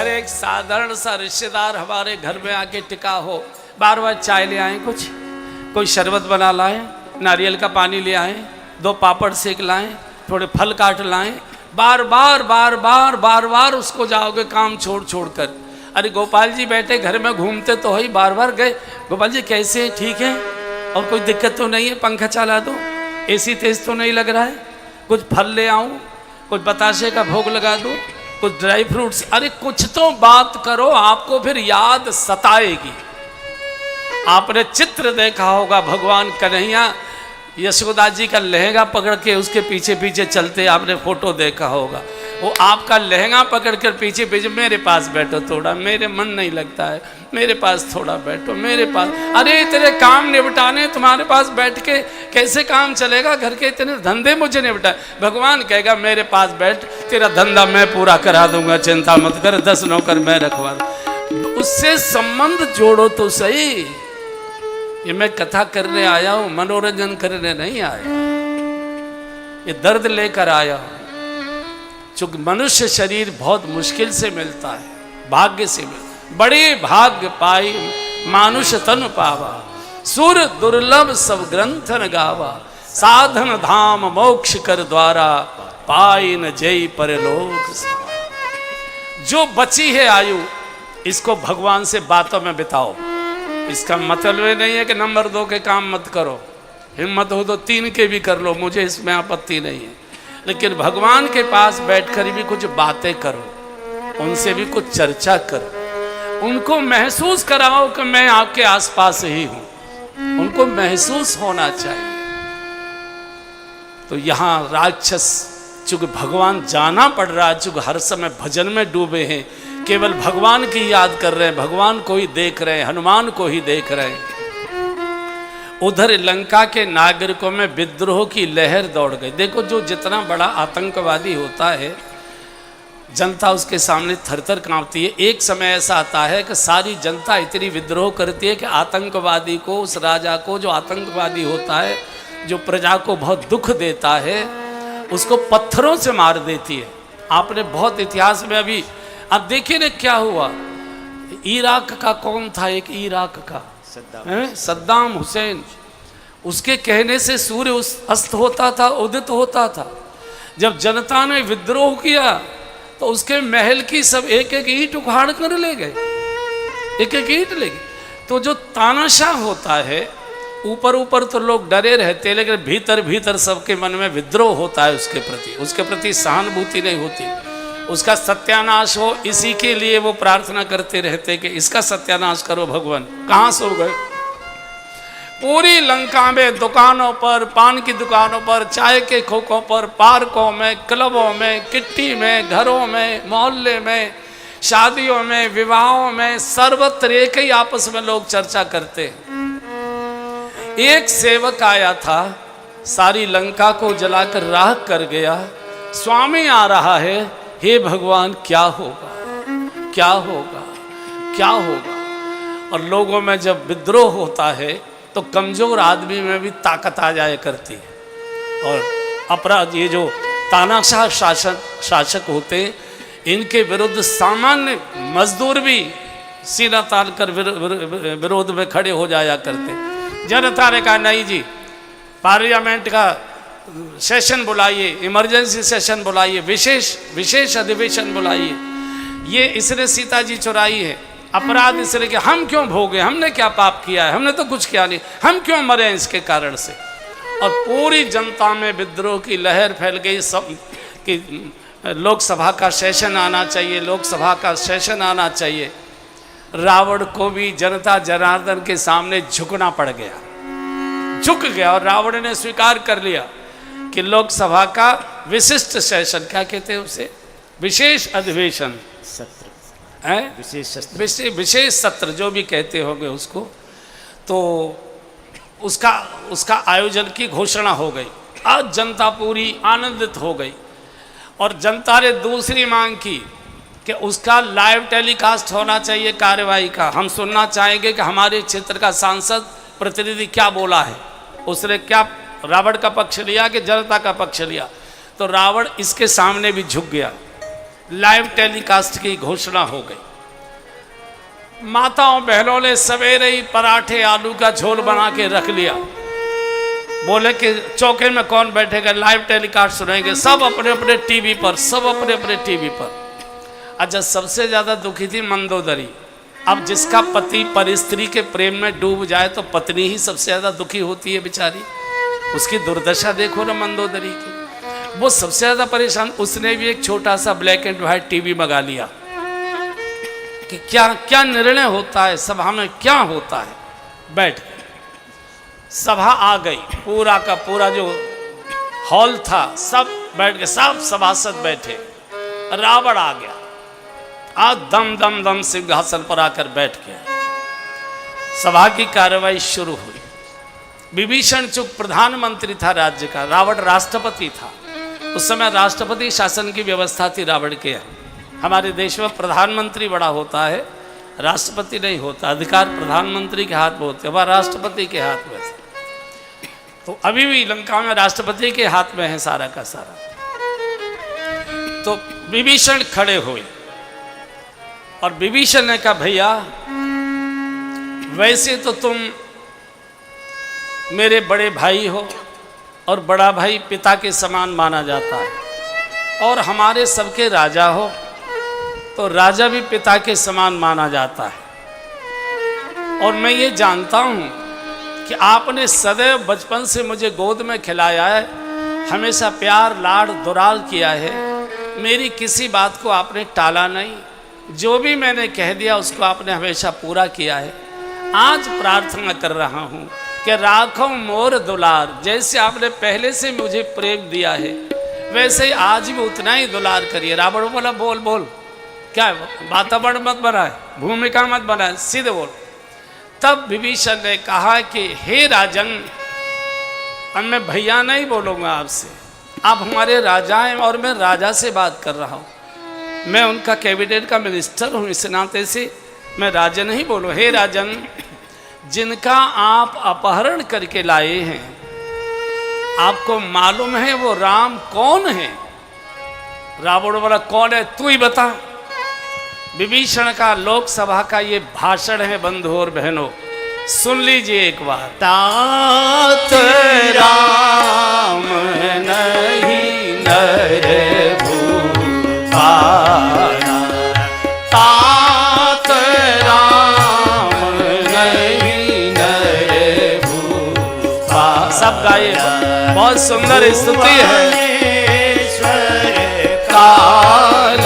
अरे एक साधारण सा रिश्तेदार हमारे घर में आके टिका हो, बार बार चाय ले आए, कुछ कोई शरबत बना लाएं, नारियल का पानी ले आएं, 2 पापड़ सेक लाएं, थोड़े फल काट लाएं, बार बार बार बार बार बार उसको जाओगे काम छोड़ छोड़ कर। अरे गोपाल जी बैठे घर में घूमते तो ही, बार बार गए, गोपाल जी कैसे हैं, ठीक है, और कोई दिक्कत तो नहीं है, पंखा चला दो, एसी तेज तो नहीं लग रहा है, कुछ फल ले आऊँ, कुछ बताशे का भोग लगा दूँ, कुछ ड्राई फ्रूट्स, अरे कुछ तो बात करो, आपको फिर याद सताएगी। आपने चित्र देखा होगा, भगवान कन्हैया यशोदा जी का लहंगा पकड़ के उसके पीछे पीछे चलते, आपने फोटो देखा होगा। वो आपका लहंगा पकड़ कर पीछे पीछे, मेरे पास बैठो थोड़ा, मेरे मन नहीं लगता है, मेरे पास थोड़ा बैठो, मेरे पास, अरे तेरे काम निपटाने, तुम्हारे पास बैठ के कैसे काम चलेगा, घर के इतने धंधे मुझे निपटाए। भगवान कहेगा मेरे पास बैठ, तेरा धंधा मैं पूरा करा दूंगा, चिंता मत कर, 10 नौकर मैं रखवा दूं। उससे संबंध जोड़ो तो सही। ये मैं कथा करने आया हूं, मनोरंजन करने नहीं आया, ये दर्द लेकर आया हूं। चूंकि मनुष्य शरीर बहुत मुश्किल से मिलता है, भाग्य से मिलता, बड़े भाग्य पाई मानुष तन पावा, सुर दुर्लभ सब ग्रंथन गावा, साधन धाम मोक्ष कर द्वारा, पाई न जय परलोक। जो बची है आयु, इसको भगवान से बातों में बिताओ। इसका मतलब ये नहीं है कि नंबर 2 के काम मत करो, हिम्मत हो तो 3 के भी कर लो, मुझे इसमें आपत्ति नहीं है, लेकिन भगवान के पास बैठकर भी कुछ बातें करो, उनसे भी कुछ चर्चा करो, उनको महसूस कराओ कि मैं आपके आसपास ही हूं, उनको महसूस होना चाहिए। तो यहां राक्षस, चूंकि भगवान जाना पड़ रहा है, चूंकि हर समय भजन में डूबे हैं, केवल भगवान की याद कर रहे हैं, भगवान को ही देख रहे हैं, हनुमान को ही देख रहे हैं। उधर लंका के नागरिकों में विद्रोह की लहर दौड़ गई। देखो, जो जितना बड़ा आतंकवादी होता है, जनता उसके सामने थरथर कांपती है। एक समय ऐसा आता है कि सारी जनता इतनी विद्रोह करती है कि आतंकवादी को, उस राजा को, जो आतंकवादी होता है, जो प्रजा को बहुत दुख देता है, उसको पत्थरों से मार देती है। आपने बहुत इतिहास में अभी अब देखिए ना क्या हुआ। इराक का कौन था, एक इराक का सद्दाम हुसैन, उसके कहने से सूर्य अस्त होता था, उदित होता था। जब जनता ने विद्रोह किया तो उसके महल की सब एक एक ईंट उखाड़ कर ले गए, एक एक ईंट ले गए। तो जो तानाशाह होता है, ऊपर ऊपर तो लोग डरे रहते, लेकिन भीतर भीतर सबके मन में विद्रोह होता है उसके प्रति सहानुभूति नहीं होती। उसका सत्यानाश हो, इसी के लिए वो प्रार्थना करते रहते कि इसका सत्यानाश करो भगवान। कहाँ सो गए? पूरी लंका में दुकानों पर, पान की दुकानों पर, चाय के खोखों पर, पार्कों में, क्लबों में, किट्टी में, घरों में, मोहल्ले में, शादियों में, विवाहों में, सर्वत्र एक ही आपस में लोग चर्चा करते हैं। एक सेवक आया था, सारी लंका को जलाकर राख कर गया। स्वामी आ रहा है, हे भगवान क्या होगा, क्या होगा, क्या होगा। और लोगों में जब विद्रोह होता है तो कमजोर आदमी में भी ताकत आ जाया करती है। और अपराध, ये जो तानाशाह शासक होते हैं, इनके विरुद्ध सामान्य मजदूर भी सीना तान कर विरोध में खड़े हो जाया करते। जनता ने कहा नहीं जी, पार्लियामेंट का सेशन बुलाइए, इमरजेंसी सेशन बुलाइए, विशेष अधिवेशन बुलाइए। ये इसने सीता जी चुराई है, अपराध इसने कि हम क्यों भोगे, हमने क्या पाप किया है, हमने तो कुछ किया नहीं, हम क्यों मरे इसके कारण से। और पूरी जनता में विद्रोह की लहर फैल गई, सब कि लोकसभा का सेशन आना चाहिए, लोकसभा का सेशन आना चाहिए। रावण को भी जनता जनार्दन के सामने झुकना पड़ गया, झुक गया, और रावण ने स्वीकार कर लिया कि लोकसभा का विशिष्ट सेशन, क्या कहते हैं उसे, विशेष अधिवेशन सत्र है, विशेष सत्र जो भी कहते होंगे उसको, तो उसका आयोजन की घोषणा हो गई। आज जनता पूरी आनंदित हो गई। और जनता ने दूसरी मांग की कि उसका लाइव टेलीकास्ट होना चाहिए कार्यवाही का। हम सुनना चाहेंगे कि हमारे क्षेत्र का सांसद प्रतिनिधि क्या बोला है, उसने क्या रावण का पक्ष लिया कि जनता का पक्ष लिया। तो रावण इसके सामने भी झुक गया, लाइव टेलीकास्ट की घोषणा हो गई। माताओं बहनों ने सवेरे ही पराठे आलू का झोल बना के रख लिया। बोले कि चौके में कौन बैठेगा, लाइव टेलीकास्ट सुनेंगे, सब अपने अपने टीवी पर, सब अपने अपने टीवी पर। अच्छा, सबसे ज्यादा दुखी थी मंदोदरी। अब जिसका पति पर स्त्री के प्रेम में डूब जाए तो पत्नी ही सबसे ज्यादा दुखी होती है बेचारी। उसकी दुर्दशा देखो ना मंदोदरी की, वो सबसे ज्यादा परेशान। उसने भी एक छोटा सा ब्लैक एंड व्हाइट टीवी मंगा लिया कि क्या क्या निर्णय होता है सभा में, क्या होता है। बैठ गए, सभा आ गई, पूरा का पूरा जो हॉल था सब बैठ गए, सब सभासद बैठे। रावण आ गया, आज दम दम दम सिंहासन पर आकर बैठ गया। सभा की कार्रवाई शुरू हुई। विभीषण चुप प्रधानमंत्री था राज्य का, रावण राष्ट्रपति था। उस समय राष्ट्रपति शासन की व्यवस्था थी रावण के यहाँ। हमारे देश में प्रधानमंत्री बड़ा होता है, राष्ट्रपति नहीं होता। अधिकार प्रधानमंत्री के हाथ में होते, वह राष्ट्रपति के हाथ में। तो अभी भी लंका में राष्ट्रपति के हाथ में है सारा का सारा। तो विभीषण खड़े हुए और विभीषण ने कहा, भैया वैसे तो तुम मेरे बड़े भाई हो और बड़ा भाई पिता के समान माना जाता है, और हमारे सबके राजा हो तो राजा भी पिता के समान माना जाता है। और मैं ये जानता हूँ कि आपने सदैव बचपन से मुझे गोद में खिलाया है, हमेशा प्यार लाड दुलार किया है, मेरी किसी बात को आपने टाला नहीं, जो भी मैंने कह दिया उसको आपने हमेशा पूरा किया है। आज प्रार्थना कर रहा हूँ कि राखो मोर दुलार, जैसे आपने पहले से मुझे प्रेम दिया है वैसे ही आज भी उतना ही दुलार करिए। रावण बोला, बोल बोल, क्या वातावरण मत बनाए, भूमिका मत बनाए, सीधे बोल। तब विभीषण ने कहा कि हे राजन, अब मैं भैया नहीं बोलूँगा आपसे, आप हमारे राजा हैं और मैं राजा से बात कर रहा हूँ, मैं उनका कैबिनेट का मिनिस्टर हूँ, इस नाते से मैं राजा नहीं बोलूँ। हे राजन, जिनका आप अपहरण करके लाए हैं, आपको मालूम है वो राम कौन है? रावण बोला, कौन है तू ही बता। विभीषण का लोकसभा का ये भाषण है बंधु और बहनों, सुन लीजिए एक बार। तात राम नहीं नर भूपाला, तात राम नहीं नर भूपाला। सब गाइए, बहुत सुंदर स्तुति है। काल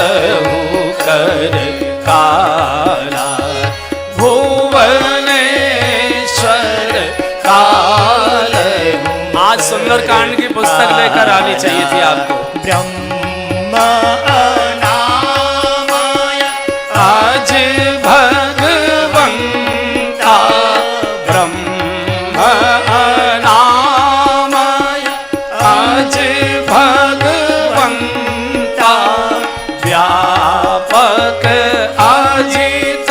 कर काला भुवनेश्वर काल। आज सुंदरकांड की पुस्तक लेकर आनी चाहिए थी आपको। ब्रह्म नामय आज भगवंता, ब्रह्म नामय आज भगवंता, व्यापक अजित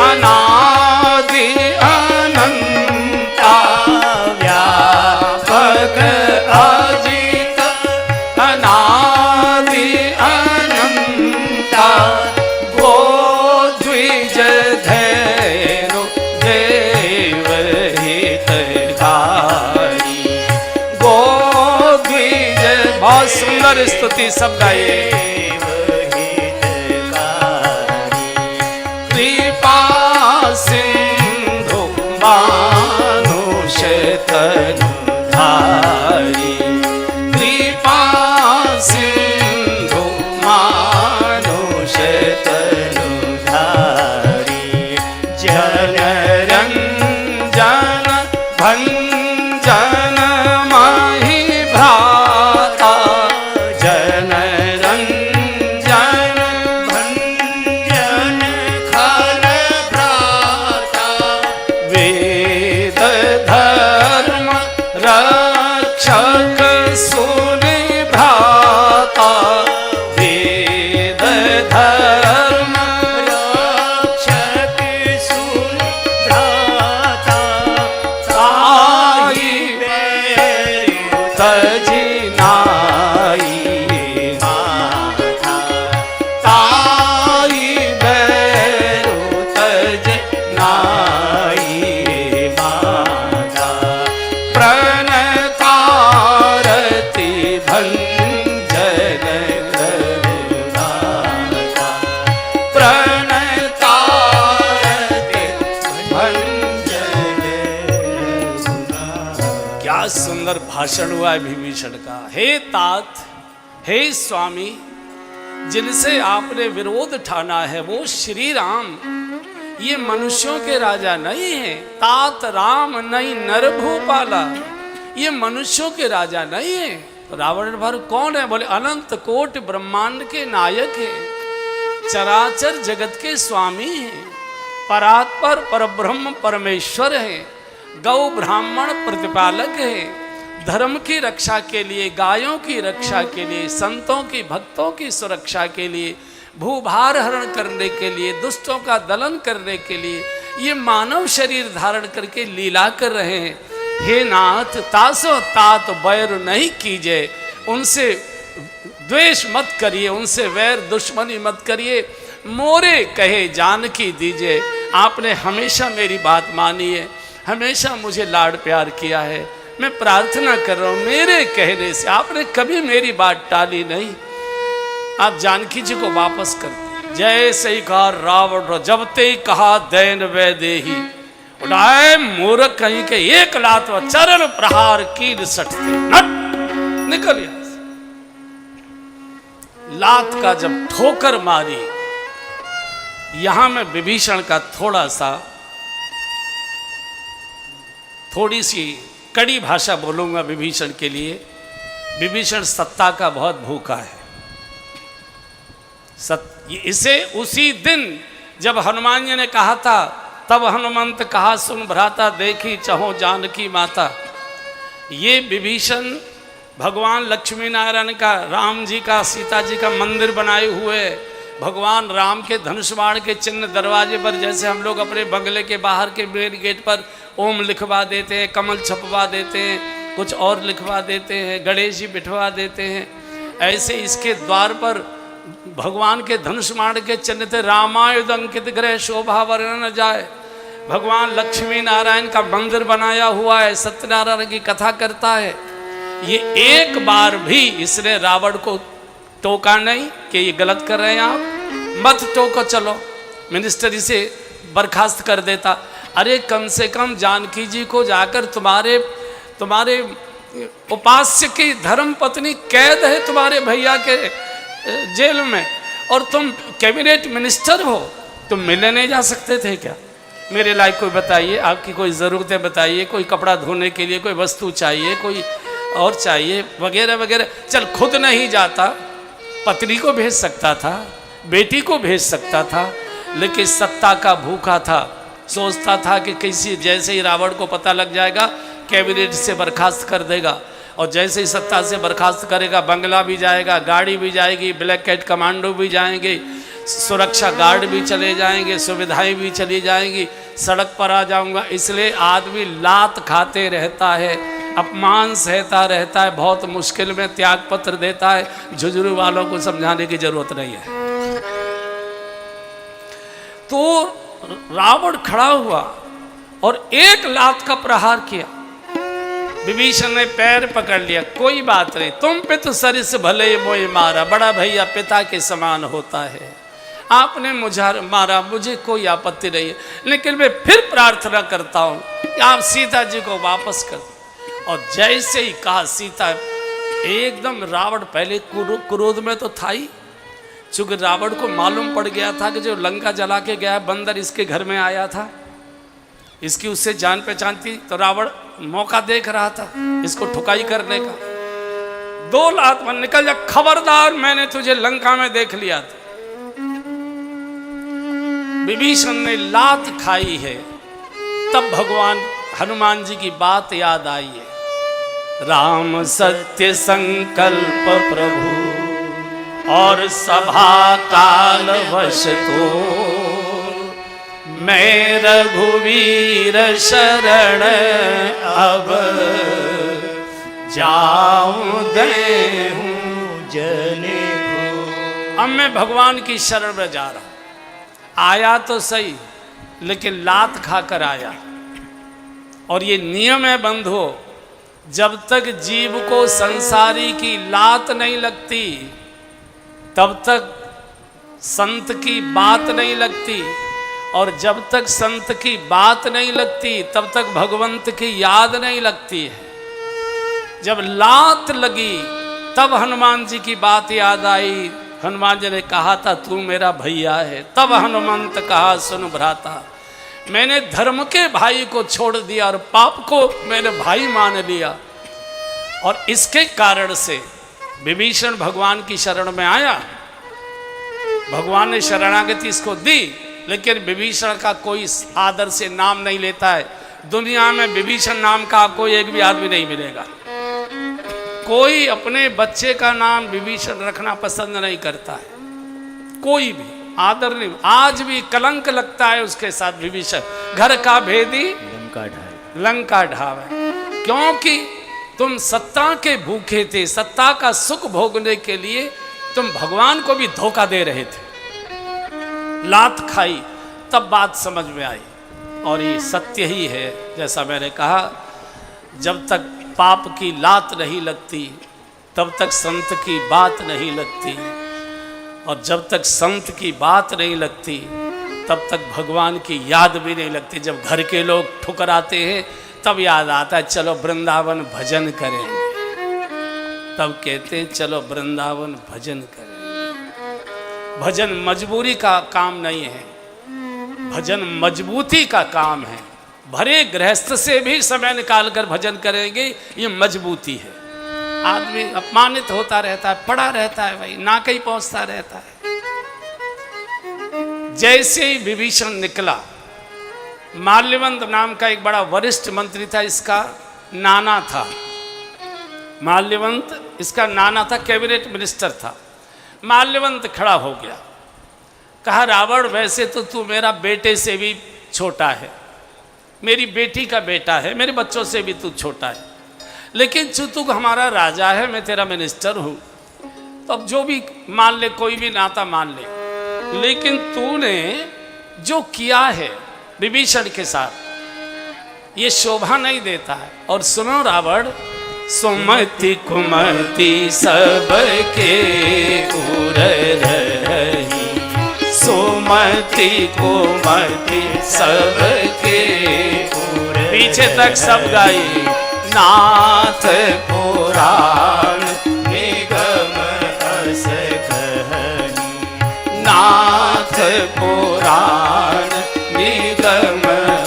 अनादि अनंता, व्यापक अजित अनादि अनंता, गोद्विज धेनु देव हितकारी, गोद्विज। बहुत सुंदर स्तुति, सब गाइए। सिंधु मानुष तनुधारी, कृपा सिंधु मानुष तनुधारी, जन रंजन भंजन माहि भ्राता, जन रंजन पर भाषण हुआ है विभीषण का। हे तात, हे स्वामी, जिनसे आपने विरोध ठाना है वो श्री राम, ये मनुष्यों के राजा नहीं है। तात राम नहीं नर भूपाला, ये मनुष्यों के राजा नहीं है। तो रावण भर कौन है? बोले अनंत कोटि ब्रह्मांड के नायक है, चराचर जगत के स्वामी हैं, परात्पर परब्रह्म परमेश्वर है, गौ ब्राह्मण प्रतिपालक है, धर्म की रक्षा के लिए, गायों की रक्षा के लिए, संतों की भक्तों की सुरक्षा के लिए, भूभार हरण करने के लिए, दुष्टों का दलन करने के लिए ये मानव शरीर धारण करके लीला कर रहे हैं। हे नाथ, तासो तात बैर नहीं कीजिए, उनसे द्वेष मत करिए, उनसे वैर दुश्मनी मत करिए, मोरे कहे जानकी दीजिए। आपने हमेशा मेरी बात मानी है, हमेशा मुझे लाड प्यार किया है। मैं प्रार्थना कर रहा हूँ, मेरे कहने से आपने कभी मेरी बात टाली नहीं। आप जानकी जी को वापस कर दे। जैसे ही कहा रावण, जब ते कहा दैन वै देही, उड़ाए मूर्ख कहीं के, एक लात व चरण प्रहार कील सटते, नट निकल यहां से। लात का जब ठोकर मारी, यहां मैं विभीषण का थोड़ी सी कड़ी भाषा बोलूंगा विभीषण के लिए। विभीषण सत्ता का बहुत भूखा है। इसे उसी दिन जब हनुमान जी ने कहा था, तब हनुमंत कहा सुन भ्राता, देखी चहो जानकी माता। ये विभीषण भगवान लक्ष्मी नारायण का, राम जी का, सीता जी का मंदिर बनाए हुए, भगवान राम के धनुष बाण के चिन्ह दरवाजे पर, जैसे हम लोग अपने बंगले के बाहर के मेन गेट पर ओम लिखवा देते हैं, कमल छपवा देते हैं, कुछ और लिखवा देते हैं, गणेश जी बिठवा देते हैं, ऐसे इसके द्वार पर भगवान के धनुष बाण के चिन्ह थे। रामायुध अंकित ग्रह शोभा वर्णन न जाए। भगवान लक्ष्मी नारायण का मंदिर बनाया हुआ है, सत्यनारायण की कथा करता है। ये एक बार भी इसने रावण को टोका नहीं कि ये गलत कर रहे हैं आप, मत टोको, चलो मिनिस्टर इसे बर्खास्त कर देता। अरे कम से कम जानकी जी को जाकर, तुम्हारे उपास्य की धर्म पत्नी कैद है तुम्हारे भैया के जेल में, और तुम कैबिनेट मिनिस्टर हो, तुम मिलने नहीं जा सकते थे क्या? मेरे लायक कोई बताइए, आपकी कोई ज़रूरतें बताइए, कोई कपड़ा धोने के लिए कोई वस्तु चाहिए, कोई और चाहिए वगैरह वगैरह। चल खुद नहीं जाता, पत्नी को भेज सकता था, बेटी को भेज सकता था, लेकिन सत्ता का भूखा था। सोचता था कि किसी, जैसे ही रावण को पता लग जाएगा कैबिनेट से बर्खास्त कर देगा, और जैसे ही सत्ता से बर्खास्त करेगा बंगला भी जाएगा, गाड़ी भी जाएगी, ब्लैक कैट कमांडो भी जाएंगे, सुरक्षा गार्ड भी चले जाएंगे, सुविधाएं भी चली जाएंगी, सड़क पर आ जाऊंगा। इसलिए आदमी लात खाते रहता है, अपमान सहता रहता है, बहुत मुश्किल में त्याग पत्र देता है। झुझुरू वालों को समझाने की जरूरत नहीं है। तो रावण खड़ा हुआ और एक लात का प्रहार किया। विभीषण ने पैर पकड़ लिया, कोई बात नहीं, तुम पे तो सरिस भले मोए मारा, बड़ा भैया पिता के समान होता है, आपने मुझे मारा, मुझे कोई आपत्ति नहीं है, लेकिन मैं फिर प्रार्थना करता हूँ कि आप सीता जी को वापस कर। और जैसे ही कहा सीता, एकदम रावण पहले क्रोध में तो था ही, चूंकि रावण को मालूम पड़ गया था कि जो लंका जला के गया बंदर इसके घर में आया था, इसकी उससे जान पहचान थी, तो रावण मौका देख रहा था इसको ठुकाई करने का। 2 लात में निकल जा, खबरदार, मैंने तुझे लंका में देख लिया था। विभीषण ने लात खाई है, तब भगवान हनुमान जी की बात याद आई है। राम सत्य संकल्प प्रभु और सभा काल वश तो, मैं रघुवीर शरण अब जाऊं देहूं जने को। अब मैं भगवान की शरण में जा रहा हूं। आया तो सही, लेकिन लात खाकर आया। और ये नियम है बंधु, जब तक जीव को संसारी की लात नहीं लगती, तब तक संत की बात नहीं लगती, और जब तक संत की बात नहीं लगती, तब तक भगवंत की याद नहीं लगती है। जब लात लगी तब हनुमान जी की बात याद आई। हनुमान जी ने कहा था तू मेरा भैया है। तब हनुमंत कहा सुन भ्राता, मैंने धर्म के भाई को छोड़ दिया और पाप को मैंने भाई मान लिया। और इसके कारण से विभीषण भगवान की शरण में आया। भगवान ने शरणागति इसको दी, लेकिन विभीषण का कोई आदर से नाम नहीं लेता है। दुनिया में विभीषण नाम का कोई एक भी आदमी नहीं मिलेगा। कोई अपने बच्चे का नाम विभीषण रखना पसंद नहीं करता है, कोई भी आदर नहीं। आज भी कलंक लगता है उसके साथ विभीषण। घर का भेदी लंका ढावे, क्योंकि तुम सत्ता के भूखे थे, सत्ता का सुख भोगने के लिए तुम भगवान को भी धोखा दे रहे थे। लात खाई तब बात समझ में आई, और ये सत्य ही है। जैसा मैंने कहा, जब तक पाप की लात नहीं लगती तब तक संत की बात नहीं लगती, और जब तक संत की बात नहीं लगती तब तक भगवान की याद भी नहीं लगती। जब घर के लोग ठुकराते हैं तब याद आता है चलो वृंदावन भजन करेंगे। तब कहते हैं चलो वृंदावन भजन करेंगे। भजन मजबूरी का काम नहीं है, भजन मजबूती का काम है। भरे गृहस्थ से भी समय निकाल कर भजन करेंगे, ये मजबूती है। आदमी अपमानित होता रहता है, पड़ा रहता है, भाई ना कहीं पहुंचता रहता है। जैसे ही विभीषण निकला, माल्यवंत नाम का एक बड़ा वरिष्ठ मंत्री था, इसका नाना था। माल्यवंत इसका नाना था, कैबिनेट मिनिस्टर था। माल्यवंत खड़ा हो गया, कहा रावण वैसे तो तू मेरा बेटे से भी छोटा है, मेरी बेटी का बेटा है, मेरे बच्चों से भी तू छोटा है, लेकिन तू हमारा राजा है, मैं तेरा मिनिस्टर हूँ, तो अब जो भी मान ले, कोई भी नाता मान ले, लेकिन तूने जो किया है विभीषण के साथ ये शोभा नहीं देता है। और सुनो रावण, सुमति कुमति सबके उर रही, सुमति कुमति सबके उर। पीछे तक सब गाई। नाथ पुराण निगम अस कहनी, नाथ पुराण निगम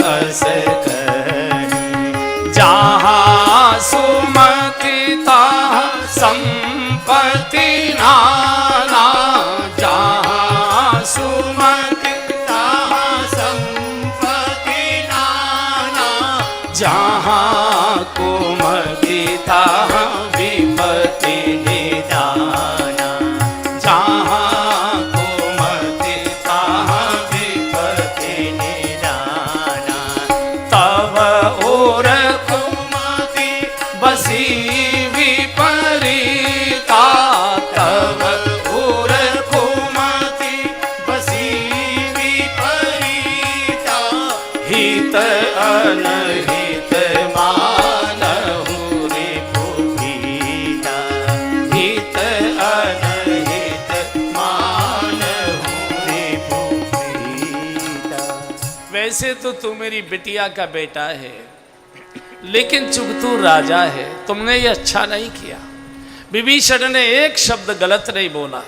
अस कहनी। जहाँ सुमति तहाँ संपत्ति नाना, जहाँ सुमति तहाँ संपत्ति नाना, जहाँ कुमति तहाँ विपत्ति निदाना, जहाँ कुमति तहाँ विपत्ति निदाना। तब और कुमति बसी विपरीता, तब और कुमति बसी विपरीता। हित अनहित मानहु रिपुभीता, हित अनहित मानहु रिपुभीता। वैसे तो तू मेरी बिटिया का बेटा है, लेकिन चूंकि तू राजा है, तुमने ये अच्छा नहीं किया। विभीषण ने एक शब्द गलत नहीं बोला।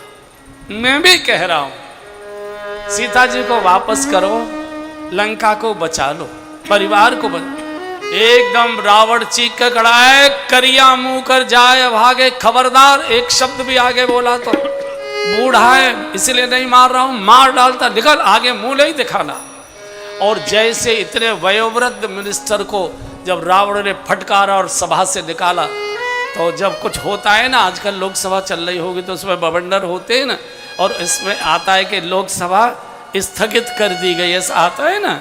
मैं भी कह रहा हूं, सीता जी को वापस करो, लंका को बचा लो, परिवार को बचा। एकदम रावण चीख कर खड़ा है, करिया मुंह कर जाए भागे, खबरदार एक शब्द भी आगे बोला तो बूढ़ा है इसलिए नहीं मार रहा हूं, मार डालता, निकल आगे मुंह नहीं दिखाना। और जैसे इतने वयोवृद्ध मिनिस्टर को जब रावण ने फटकारा और सभा से निकाला, तो जब कुछ होता है ना, आजकल लोकसभा चल रही होगी तो उसमें बवंडर होते हैं ना, और इसमें आता है कि लोकसभा स्थगित कर दी गई। ऐसा आता है ना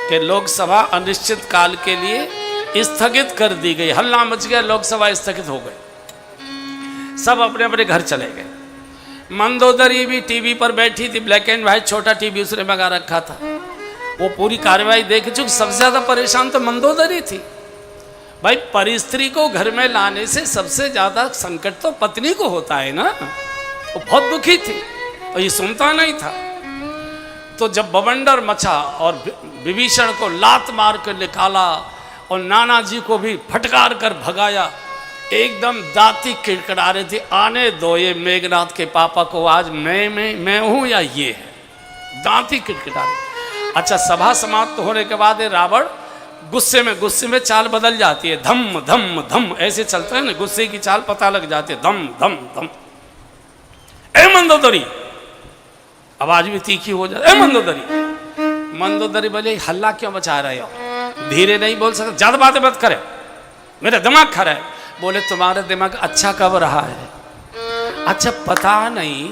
कि लोकसभा अनिश्चित काल के लिए स्थगित कर दी गई, हल्ला मच गया, लोकसभा स्थगित हो गई, सब अपने अपने घर चले गए। मंदोदरी भी टीवी पर बैठी थी, ब्लैक एंड व्हाइट छोटा टीवी उसने मंगा रखा था, वो पूरी कार्रवाई देख चुकी। सबसे ज्यादा परेशान तो मंदोदरी थी। भाई परिस्त्री को घर में लाने से सबसे ज्यादा संकट तो पत्नी को होता है ना, वो बहुत दुखी थी और ये सुनता नहीं था। तो जब बवंडर मचा और विभीषण को लात मार कर निकाला और नाना जी को भी फटकार कर भगाया, एकदम दांती किड़किड़ा रही थी, आने दो ये मेघनाथ के पापा को, आज मैं हूं या ये है, दांती किड़किड़ा रही। अच्छा, सभा समाप्त होने के बाद रावण गुस्से में चाल बदल जाती है, धम धम धम ऐसे चलता है ना, गुस्से की चाल पता लग जाती है, धम धम धम। ए मंदोदरी, आवाज भी तीखी हो जाती, ए मंदोदरी। मंदोदरी बोले हल्ला क्यों मचा रहे हो, धीरे नहीं बोल सकते, ज्यादा बातें मत करे, मेरा दिमाग खरा है। बोले तुम्हारा दिमाग अच्छा कब रहा है, अच्छा पता नहीं,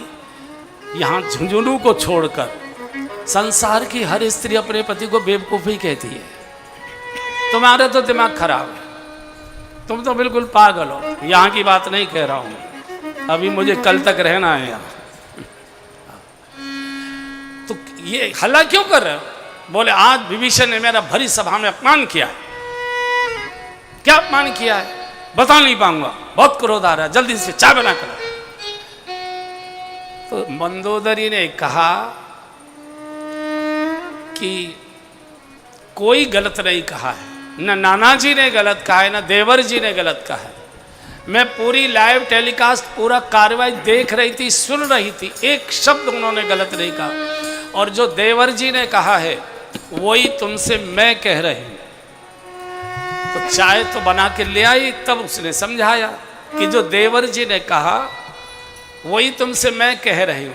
यहां झुंझुनू को छोड़कर संसार की हर स्त्री अपने पति को बेवकूफी कहती है, तुम्हारा तो दिमाग खराब है, तुम तो बिल्कुल पागल हो। यहां की बात नहीं कह रहा हूं, अभी मुझे कल तक रहना है यहां। तो ये हल्ला क्यों कर रहे हो? बोले आज विभीषण ने मेरा भरी सभा में अपमान किया है। क्या अपमान किया है बता नहीं पाऊंगा, बहुत क्रोध आ रहा है, जल्दी से चाय बना कर। तो मंदोदरी ने कहा कि कोई गलत नहीं कहा है, न नाना जी ने गलत कहा है, न देवर जी ने गलत कहा है। मैं पूरी लाइव टेलीकास्ट पूरा कार्रवाई देख रही थी, सुन रही थी, एक शब्द उन्होंने गलत नहीं कहा। और जो देवर जी ने कहा है वही तुमसे मैं कह रही हूं। तो चाय तो बना के ले आई, तब उसने समझाया कि जो देवर जी ने कहा वही तुमसे मैं कह रही हूं।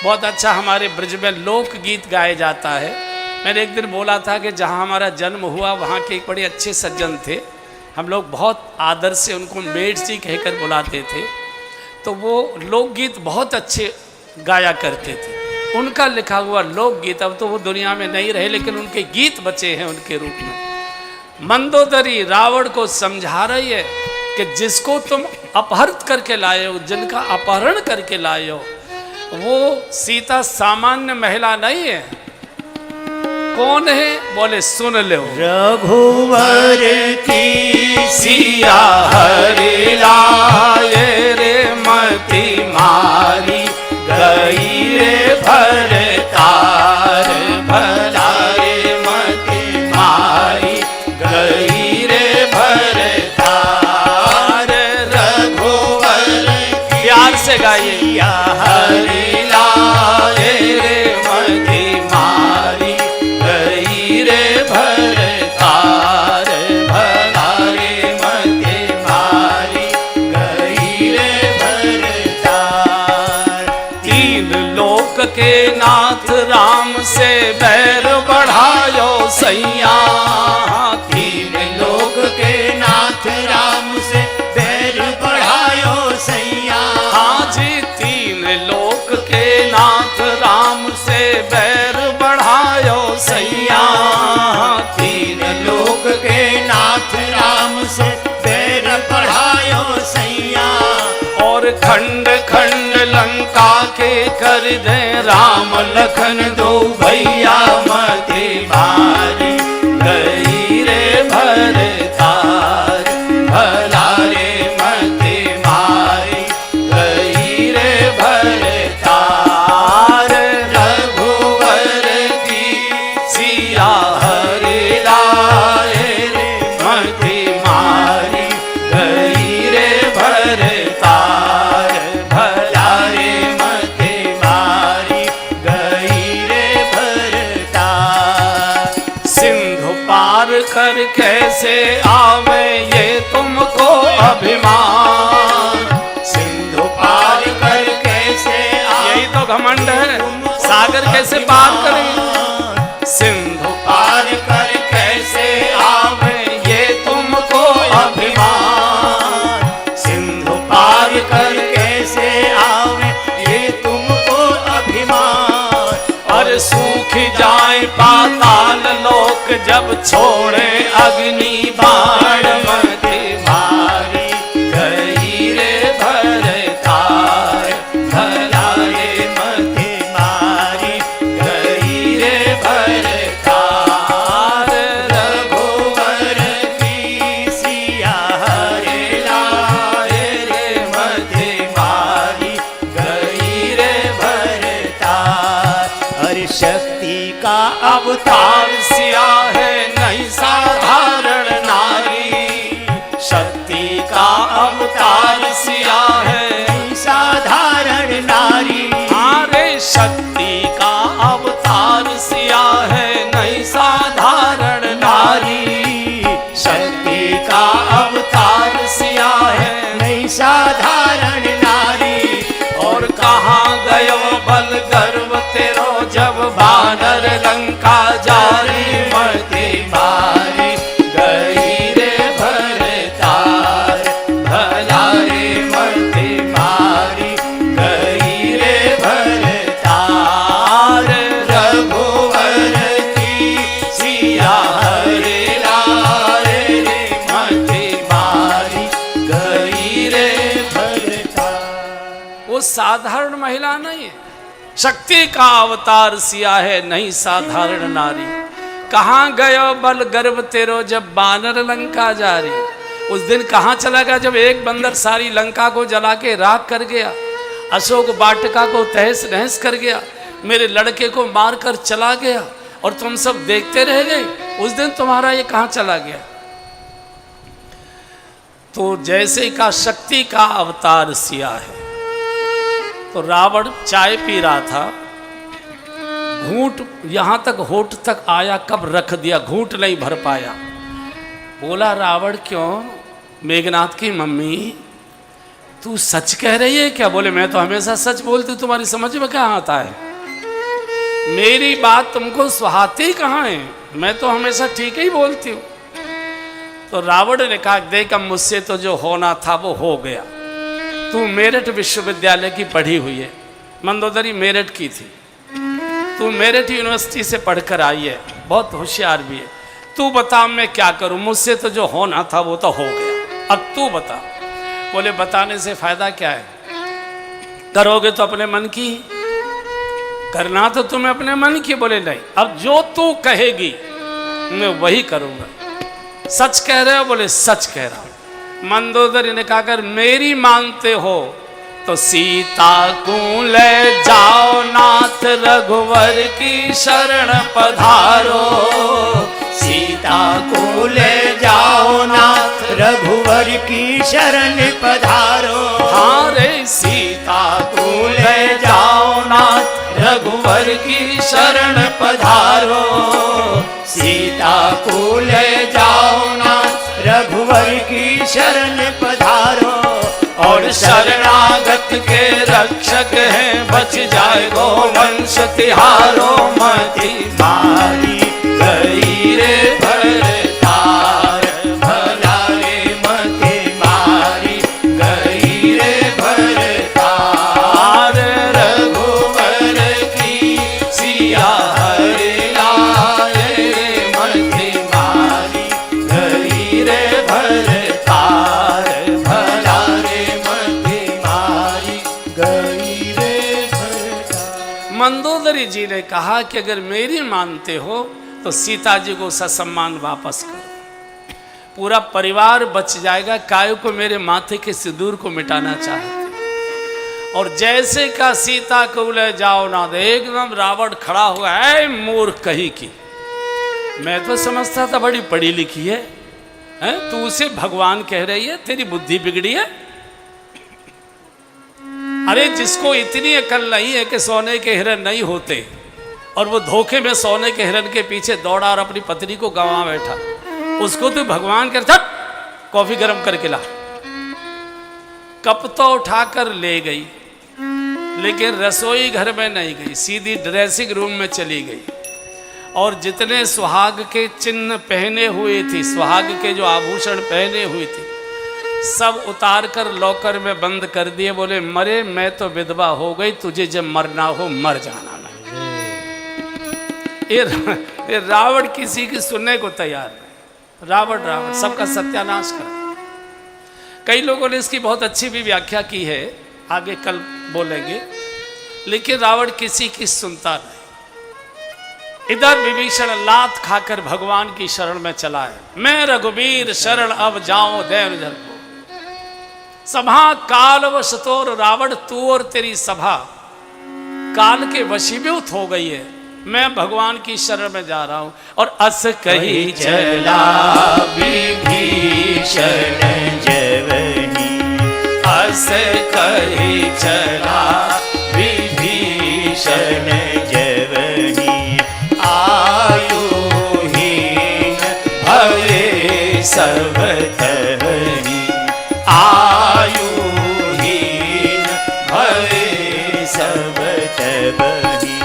बहुत अच्छा हमारे ब्रज में लोकगीत गाया जाता है। मैंने एक दिन बोला था कि जहाँ हमारा जन्म हुआ वहाँ के एक बड़े अच्छे सज्जन थे, हम लोग बहुत आदर से उनको मेठ जी कहकर बुलाते थे। तो वो लोकगीत बहुत अच्छे गाया करते थे। उनका लिखा हुआ लोकगीत, अब तो वो दुनिया में नहीं रहे, लेकिन उनके गीत बचे हैं उनके रूप में। मंदोदरी रावण को समझा रही है कि जिसको तुम अपहृत करके लाए हो, जिनका अपहरण करके लाए हो, वो सीता सामान्य महिला नहीं है। कौन है? बोले सुन लो, रघुवर की सिया हरि लाए रे, मति मारी गई रे भरतार, भला रे मति मारी गई रे भरतार। रघुवर प्यार से गाइए, हरि लाए रे मति मारी गई रे भरतार, भला रे मति मारी गई रे भरतार। तीन लोक के नाथ राम से बैर बढ़ायो सैया, तीन लोक के नाथ राम से बैर बढ़ायो सैया। हाँ जी, तीन लोक के नाथ राम से बैर बढ़ायो सैया, तीन लोक के नाथ राम से बैर बढ़ायो सैया। और खंड खंड लंका के कर दे राम लखन दो भैया, मति मारी गई रे भरतार, भला रे मति मारी गई रे भरतार। रघुवर की सिया हरि लाए रे, मति मारी गई रे भरतार, भला रे मति मारी गई रे भरतार। सिंधु पार कर कैसे आवे ये तुमको अभिमान, सिंधु पार कर कैसे यही तो घमंड है, सागर कैसे पार करें। सिंधु पार कर कैसे आवे ये तुमको अभिमान, सिंधु पार कर कैसे आवे ये तुमको अभिमान। और सूख जाए पाताल लोक जब छोड़े अग्नि बाण, मति मारी गई रे भरतार, भला रे मति मारी गई रे भरतार। रघुवर की सिया हरि लाए रे, मति मारी गई रे भरतार। हरि शक्ति का अवतार सिया है नहीं साधारण नारी, शक्ति का अवतार भर लंका जारी मति मारी गई रे भरतार भला रे मति मारी गई रे भरतार रघुवर की सिया हरे लाल रे मति मारी गई रे भरतार। वो साधारण महिला नहीं है, शक्ति का अवतार सिया है, नहीं साधारण नारी। कहाँ गयो बल गर्भ तेरो जब बानर लंका जारी। उस दिन कहाँ चला गया जब एक बंदर सारी लंका को जला के राख कर गया, अशोक वाटिका को तहस नहस कर गया, मेरे लड़के को मार कर चला गया और तुम सब देखते रह गए। उस दिन तुम्हारा ये कहाँ चला गया। तो जैसे का शक्ति का अवतार सिया है। तो रावण चाय पी रहा था, घूंट यहां तक होठ तक आया, कब रख दिया, घूंट नहीं भर पाया। बोला रावण क्यों? मेघनाथ की मम्मी तू सच कह रही है क्या? बोले मैं तो हमेशा सच बोलती हूं, तुम्हारी समझ में क्या आता है? मेरी बात तुमको सुहाती कहाँ है? मैं तो हमेशा ठीक ही बोलती हूँ। तो रावण ने कहा देख अब मुझसे तो जो होना था वो हो गया। तू मेरठ विश्वविद्यालय की पढ़ी हुई है, मंदोदरी मेरठ की थी, तू मेरठ यूनिवर्सिटी से पढ़कर आई है, बहुत होशियार भी है। तू बता मैं क्या करूं? मुझसे तो जो होना था वो तो हो गया, अब तू बता। बोले बताने से फायदा क्या है, करोगे तो अपने मन की, करना तो तुम्हें अपने मन की। बोले नहीं, अब जो तू कहेगी मैं वही करूंगा। सच कह रहे हो? बोले सच कह रहा हूं। मंदोदरी ने कहा अगर मेरी मानते हो तो सीता को ले जाओ नाथ रघुवर की शरण पधारो। सीता को ले जाओ नाथ रघुवर की शरण पधारो। हाँ रे सीता को ले जाओ नाथ रघुवर की शरण पधारो। सीता को ले जाओ नाथ रघुवर की शरण पधारो। और शरणागत के रक्षक हैं, बच जाए गो वंश तिहारो। मति मारी गई रे भरतार भला रे मति मारी गई रे भरतार रघुवर की सिया हरे लाल रे मति मारी गई रे भरतार भला रे मति मारी गई रे भरतार। मंदोदरी जी ने कहा कि अगर मेरी मानते हो तो सीता जी को ससम्मान वापस करो, पूरा परिवार बच जाएगा। कायो को मेरे माथे के सिंदूर को मिटाना चाहते। और जैसे का सीता को ले जाओ ना, एकदम रावण खड़ा हुआ है, मूर्ख कही की। मैं तो समझता था बड़ी पढ़ी लिखी है, तू उसे भगवान कह रही है, तेरी बुद्धि बिगड़ी है। अरे जिसको इतनी अकल नहीं है कि सोने के हिरन नहीं होते और वो धोखे में सोने के हिरन के पीछे दौड़ा और अपनी पत्नी को गंवा बैठा, उसको तो भगवान कहता कॉफी गर्म करके ला। कप तो उठाकर ले गई, लेकिन रसोई घर में नहीं गई, सीधी ड्रेसिंग रूम में चली गई। और जितने सुहाग के चिन्ह पहने हुए थी, सुहाग के जो आभूषण पहने हुई थी, सब उतार कर लॉकर में बंद कर दिए। बोले मरे मैं तो विधवा हो गई, तुझे जब मरना हो मर जाना। ये रावण किसी की सुनने को तैयार नहीं। रावण सबका सत्यानाश कर। कई लोगों ने इसकी बहुत अच्छी भी व्याख्या की है, आगे कल बोलेंगे, लेकिन रावण किसी की सुनता नहीं। इधर विभीषण लात खाकर भगवान की शरण में चला है, मैं रघुवीर शरण अब जाऊं देव जल को। सभा काल वश तोर रावण, तू और तेरी सभा काल के वशीभूत हो गई है। मैं भगवान की शरण में जा रहा हूं। और अस कही चला विभीषण जवनी। अस कही चला विभीषण जवनी। आयुहीन भये सब तहनी। आयुहीन भये सब तहनी।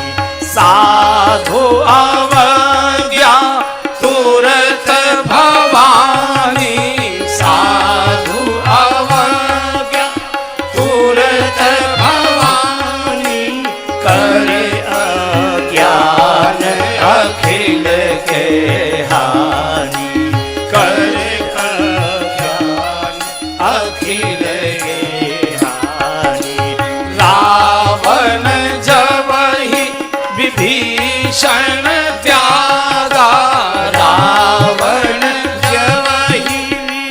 साधु विभीषण त्यागा, रावण जवहि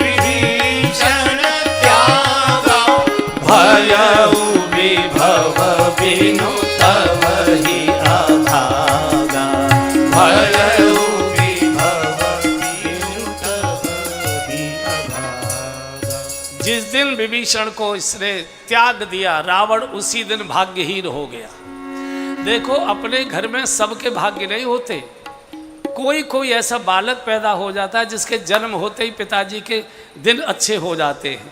विभीषण त्यागा, भयउ विभव बिनु तवहि अभागा, भयउ विभव बिनु तवहि अभागा। जिस दिन विभीषण को इसने त्याग दिया, रावण उसी दिन भाग्यहीन हो गया। देखो, अपने घर में सबके भाग्य नहीं होते। कोई कोई ऐसा बालक पैदा हो जाता है जिसके जन्म होते ही पिताजी के दिन अच्छे हो जाते हैं,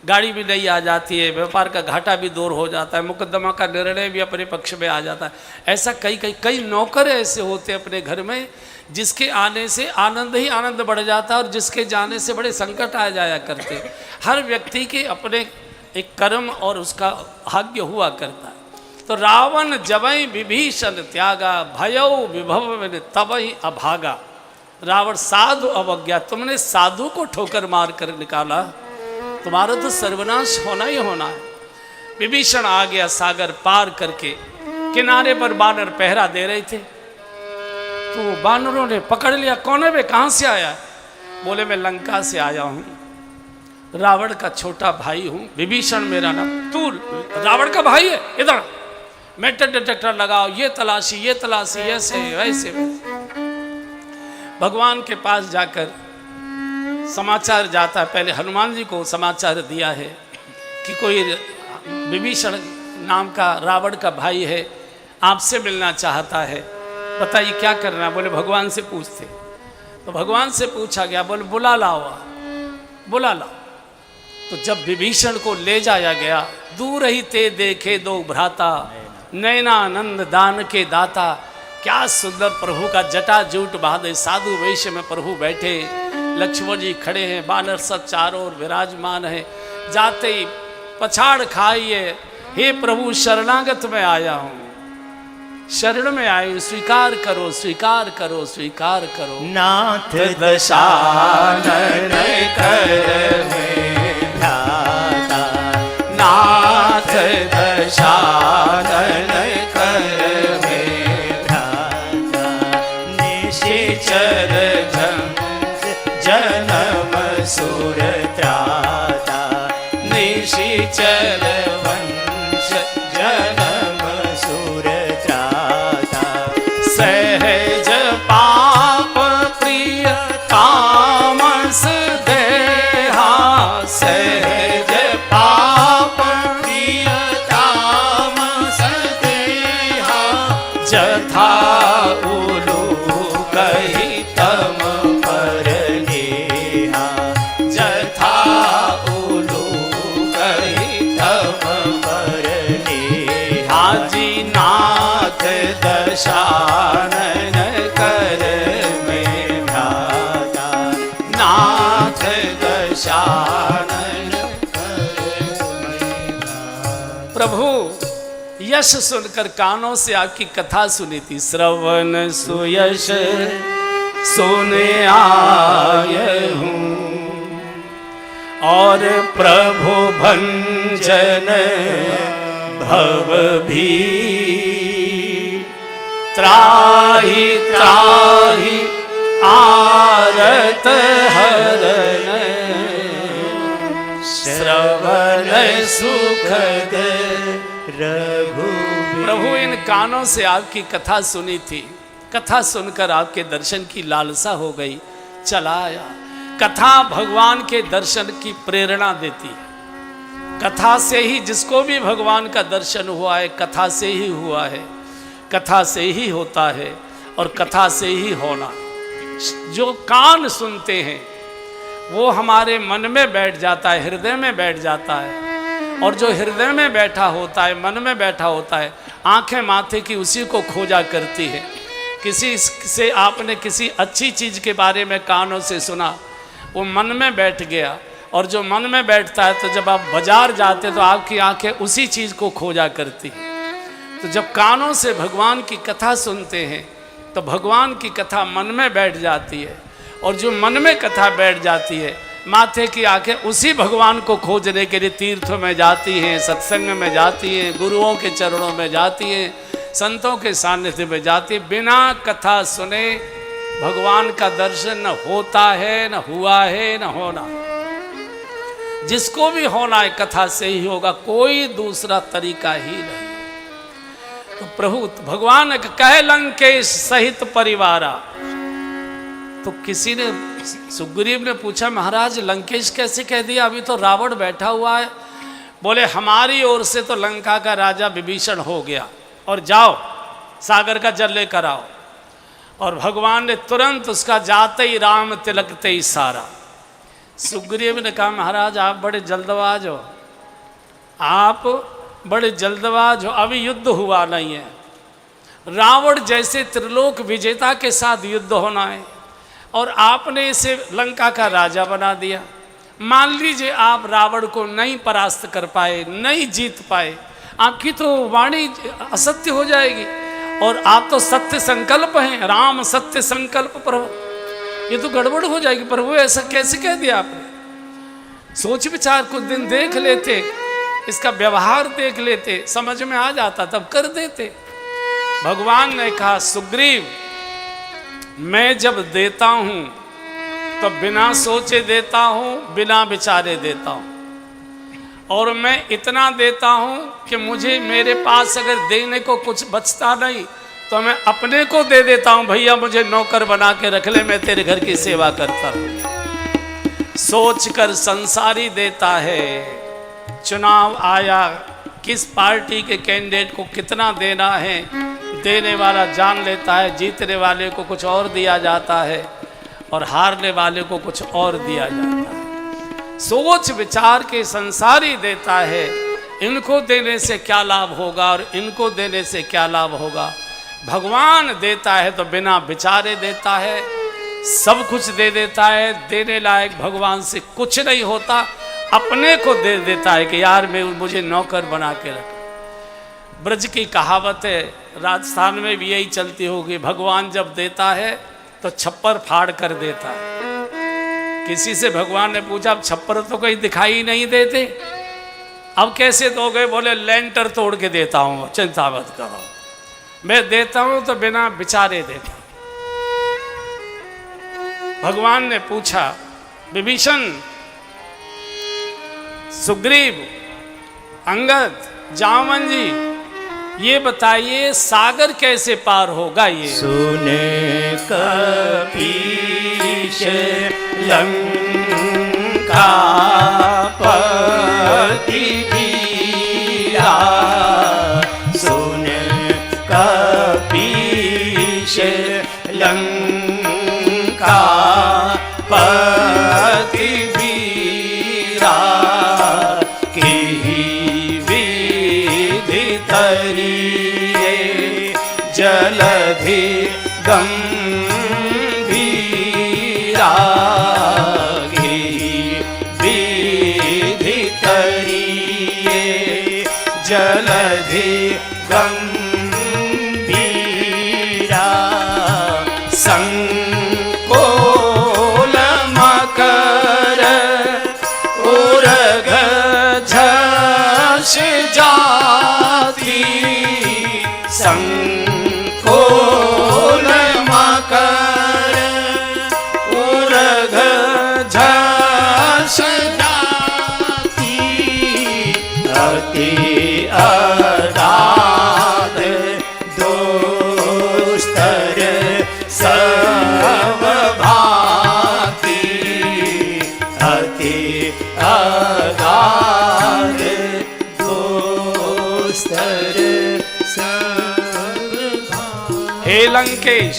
गाड़ी भी नई आ जाती है, व्यापार का घाटा भी दूर हो जाता है, मुकदमा का निर्णय भी अपने पक्ष में आ जाता है। ऐसा कई नौकर ऐसे होते हैं अपने घर में जिसके आने से आनंद ही आनंद बढ़ जाता है और जिसके जाने से बड़े संकट आ जाया करते। हर व्यक्ति के अपने एक कर्म और उसका भाग्य हुआ करता है। तो रावण जवै विभीषण त्यागा, भयौ विभव तवहि अभागा। रावण साधु अवज्ञा, तुमने साधु को ठोकर मार कर निकाला, तुम्हारा तो सर्वनाश होना ही होना है। विभीषण आ गया सागर पार करके, किनारे पर बानर पहरा दे रहे थे। तो बानरों ने पकड़ लिया, कौन है वे, कहाँ से आया? बोले मैं लंका से आया हूँ, रावण का छोटा भाई हूँ, विभीषण मेरा नाम। तू रावण का भाई है? इधर मेटल डिटेक्टर लगाओ, ये तलाशी ऐसे वैसे। भगवान के पास जाकर समाचार जाता है, पहले हनुमान जी को समाचार दिया है कि कोई विभीषण नाम का रावण का भाई है, आपसे मिलना चाहता है, बताइए क्या करना है? बोले भगवान से पूछते। तो भगवान से पूछा गया, बोले बुला लाओ, बुला लाओ। तो जब विभीषण को ले जाया गया, दूर ही ते देखे दो भ्राता, नैनानंद दान के दाता। क्या सुंदर प्रभु का जटा जूट बांधे साधु वेश में प्रभु बैठे, लक्ष्मण जी खड़े हैं, बानर सब चारों ओर विराजमान है। जाते ही पछाड़ खाइए, हे प्रभु शरणागत में आया हूँ, शरण में आए, स्वीकार करो स्वीकार करो स्वीकार करो। नाथ दशानन कर में भ्राता, नाथ दशानन कर में भ्राता, निशिचर जन्म सुर त्राता, निशिचर वंश जन्म सुर त्राता, सहज पाप प्रिय तामस देहा, सहज पाप प्रिय तामस देहा, जथा उलू कही तम पर नेहा, जथा उलू कही तम पर नेहा। हाजी नाथ दशानन कर में भ्राता, नाथ दशानन कर में भ्राता। प्रभु यश सुनकर कानों से आपकी कथा सुनी थी, श्रवण सुयश सुने आए हूँ, और प्रभु भंजन भव भी, त्राहि त्राहि आरत हरण, श्रवण सुखद रघुवीर। प्रभु इन कानों से आपकी कथा सुनी थी, कथा सुनकर आपके दर्शन की लालसा हो गई, चला आया। कथा भगवान के दर्शन की प्रेरणा देती है। कथा से ही, जिसको भी भगवान का दर्शन हुआ है कथा से ही हुआ है, कथा से ही होता है और कथा से ही होना। जो कान सुनते हैं वो हमारे मन में बैठ जाता है, हृदय में बैठ जाता है, और जो हृदय में बैठा होता है, मन में बैठा होता है, आंखें माथे की उसी को खोजा करती है। किसी से आपने किसी अच्छी चीज़ के बारे में कानों से सुना, वो मन में बैठ गया, और जो मन में बैठता है तो जब आप बाजार जाते तो आपकी आंखें उसी चीज़ को खोजा करती हैं। तो जब कानों से भगवान की कथा सुनते हैं तो भगवान की कथा मन में बैठ जाती है, और जो मन में कथा बैठ जाती है, माथे की आंखें उसी भगवान को खोजने के लिए तीर्थों में जाती हैं, सत्संग में जाती हैं, गुरुओं के चरणों में जाती हैं, संतों के सानिध्य में जाते, बिना कथा सुने भगवान का दर्शन न होता है, न हुआ है, न होना। जिसको भी होना है कथा से ही होगा, कोई दूसरा तरीका ही नहीं। तो प्रभु भगवान कहे लंकेश सहित परिवारा। तो किसी ने, सुग्रीव ने पूछा महाराज लंकेश कैसे कह दिया, अभी तो रावण बैठा हुआ है। बोले हमारी ओर से तो लंका का राजा विभीषण हो गया, और जाओ सागर का जल लेकर आओ। और भगवान ने तुरंत उसका जाते ही राम तिलकते ही सारा। सुग्रीव ने कहा महाराज आप बड़े जल्दबाज हो, आप बड़े जल्दबाज हो, अभी युद्ध हुआ नहीं है। रावण जैसे त्रिलोक विजेता के साथ युद्ध होना है, और आपने इसे लंका का राजा बना दिया। मान लीजिए आप रावण को नहीं परास्त कर पाए, नहीं जीत पाए, आपकी तो वाणी असत्य हो जाएगी, और आप तो सत्य संकल्प हैं, राम सत्य संकल्प प्रभु, ये तो गड़बड़ हो जाएगी। प्रभु ऐसा कैसे कह दिया आपने? सोच विचार कुछ दिन देख लेते, इसका व्यवहार देख लेते, समझ में आ जाता, तब कर देते। भगवान ने कहा सुग्रीव मैं जब देता हूं तो बिना सोचे देता हूं, बिना विचारे देता हूं, और मैं इतना देता हूं कि मुझे मेरे पास अगर देने को कुछ बचता नहीं तो मैं अपने को दे देता हूं, भैया मुझे नौकर बना के रख ले, मैं तेरे घर की सेवा करता हूं। सोच कर संसारी देता है। चुनाव आया, किस पार्टी के कैंडिडेट को कितना देना है, देने वाला जान लेता है, जीतने वाले को कुछ और दिया जाता है और हारने वाले को कुछ और दिया जाता है। सोच विचार के संसारी देता है, इनको देने से क्या लाभ होगा और इनको देने से क्या लाभ होगा। भगवान देता है तो बिना विचारे देता है, सब कुछ दे देता है, देने लायक भगवान से कुछ नहीं होता, अपने को दे देता है कि यार मैं मुझे नौकर बना के रख। ब्रज की कहावत है, राजस्थान में भी यही चलती होगी, भगवान जब देता है तो छप्पर फाड़ कर देता है। किसी से भगवान ने पूछा अब छप्पर तो कहीं दिखाई नहीं देते, अब कैसे दोगे? बोले लेंटर तोड़ के देता हूँ, चिंता मत करो, मैं देता हूँ तो बिना विचारे देता हूँ। भगवान ने पूछा विभीषण, सुग्रीव, अंगद, जामवन जी, ये बताइए सागर कैसे पार होगा? ये सुने कपीश लंका पति वीरा, सुने कपीश लंका पति वीरा, की विधि तरिए जलधि गंभीरा, की विधि तरिए जलधि गंभीरा, संकोल मकर उरग झष जाती, संकोल मकर उरग झष जाती, अति अगाध दोस्तर सब भाती, अति अगाध दोस्तर सब भाती। हे लंकेश,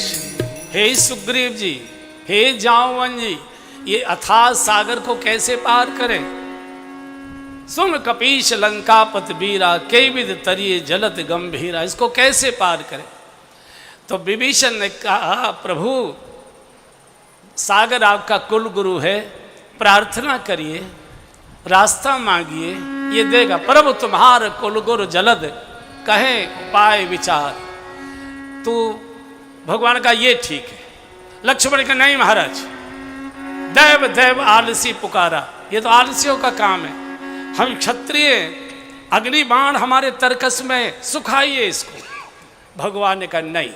हे सुग्रीव जी, हे जामवन जी, ये अथाह सागर को कैसे पार करें? सुन कपीश लंकापत वीरा, के विद तरिए जलत गंभीरा, इसको कैसे पार करें? तो विभीषण ने कहा प्रभु सागर आपका कुल गुरु है, प्रार्थना करिए, रास्ता मांगिए, ये देगा। प्रभु तुम्हार कुल गुरु जलद, कहे उपाय विचार। तो भगवान का ये ठीक है। लक्ष्मण का नहीं महाराज, दैव दैव आलसी पुकारा, ये तो आलसियों का काम है। हम क्षत्रिय, अग्नि बाण हमारे तरकस में सुखाइए इसको, भगवान ने कहा नहीं,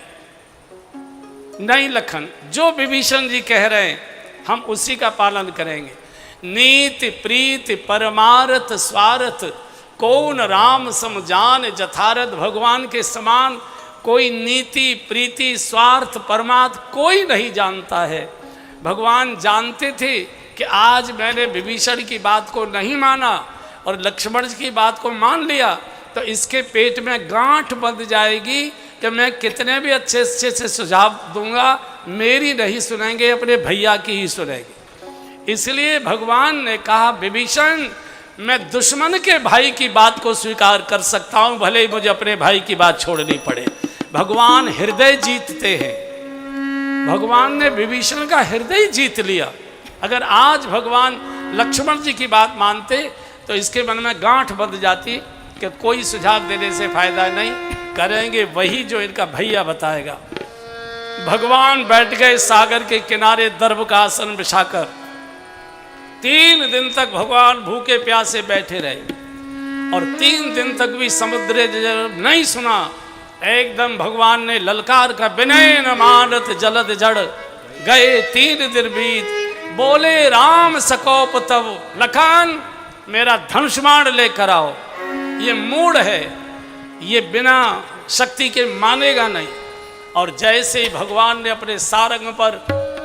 नहीं लखन, जो विभीषण जी कह रहे हैं हम उसी का पालन करेंगे। नीति प्रीति परमारथ स्वार्थ कौन राम समजान जथारथ। भगवान के समान कोई नीति प्रीति स्वार्थ परमार्थ कोई नहीं जानता है। भगवान जानते थे कि आज मैंने विभीषण की बात को नहीं माना और लक्ष्मण जी की बात को मान लिया तो इसके पेट में गांठ बंध जाएगी कि मैं कितने भी अच्छे से सुझाव दूंगा, मेरी नहीं सुनेंगे, अपने भैया की ही सुनेंगे। इसलिए भगवान ने कहा विभीषण, मैं दुश्मन के भाई की बात को स्वीकार कर सकता हूं, भले ही मुझे अपने भाई की बात छोड़नी पड़े। भगवान हृदय जीतते हैं। भगवान ने विभीषण का हृदय जीत लिया। अगर आज भगवान लक्ष्मण जी की बात मानते तो इसके मन में गांठ बंध जाती कि कोई सुझाव देने से फायदा नहीं, करेंगे वही जो इनका भैया बताएगा। भगवान बैठ गए सागर के किनारे दर्भ का आसन बिछाकर। 3 दिन तक भगवान भूखे प्यासे बैठे रहे और 3 दिन तक भी समुद्र नहीं सुना। एकदम भगवान ने ललकार का विनय न मानत जलद जड़ गए 3 दिन बीत। बोले राम सकोप तब लखन, मेरा धनुष बाण लेकर आओ। ये मूड है, ये बिना शक्ति के मानेगा नहीं। और जैसे ही भगवान ने अपने सारंग पर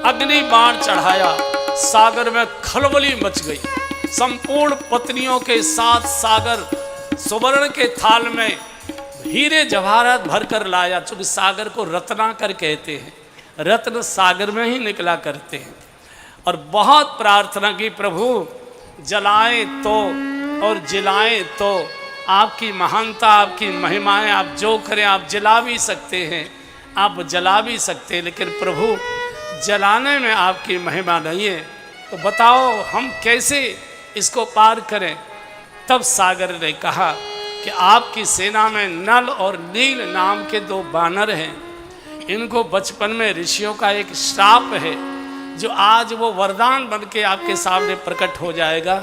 अग्नि बाण चढ़ाया, सागर में खलबली मच गई। संपूर्ण पत्नियों के साथ सागर सुवर्ण के थाल में हीरे जवाहरात भरकर लाया। चूंकि सागर को रत्नाकर कहते हैं, रत्न सागर में ही निकला करते हैं। और बहुत प्रार्थना की, प्रभु जलाएं तो और जिलाएं तो, आपकी महानता आपकी महिमाएं, आप जो करें आप जला भी सकते हैं, आप जला भी सकते हैं, लेकिन प्रभु जलाने में आपकी महिमा नहीं है। तो बताओ हम कैसे इसको पार करें। तब सागर ने कहा कि आपकी सेना में नल और नील नाम के 2 बानर हैं। इनको बचपन में ऋषियों का एक श्राप है जो आज वो वरदान बन के आपके सामने प्रकट हो जाएगा।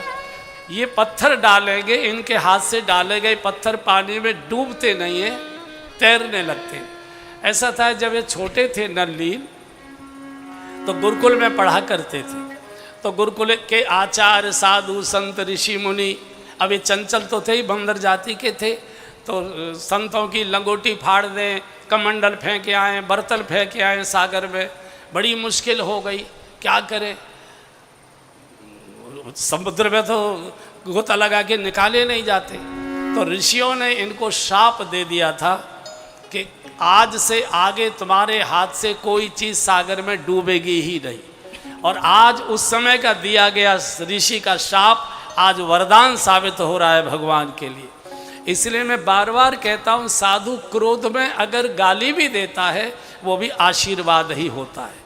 ये पत्थर डालेंगे, इनके हाथ से डाले गए पत्थर पानी में डूबते नहीं हैं, तैरने लगते हैं। ऐसा था जब ये छोटे थे नलनील तो गुरुकुल में पढ़ा करते थे। तो गुरुकुल के आचार्य साधु संत ऋषि मुनि, अब ये चंचल तो थे ही, बंदर जाति के थे, तो संतों की लंगोटी फाड़ दें, कमंडल फेंके आए, बर्तन फेंके आए सागर में। बड़ी मुश्किल हो गई, क्या करें। समुद्र में तो गोता लगा के निकाले नहीं जाते। तो ऋषियों ने इनको शाप दे दिया था कि आज से आगे तुम्हारे हाथ से कोई चीज़ सागर में डूबेगी ही नहीं। और आज उस समय का दिया गया ऋषि का शाप आज वरदान साबित हो रहा है भगवान के लिए। इसलिए मैं बार बार कहता हूँ, साधु क्रोध में अगर गाली भी देता है वो भी आशीर्वाद ही होता है,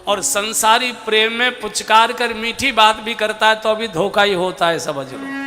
और संसारी प्रेम में पुचकार कर मीठी बात भी करता है तो भी धोखा ही होता है, समझ लो।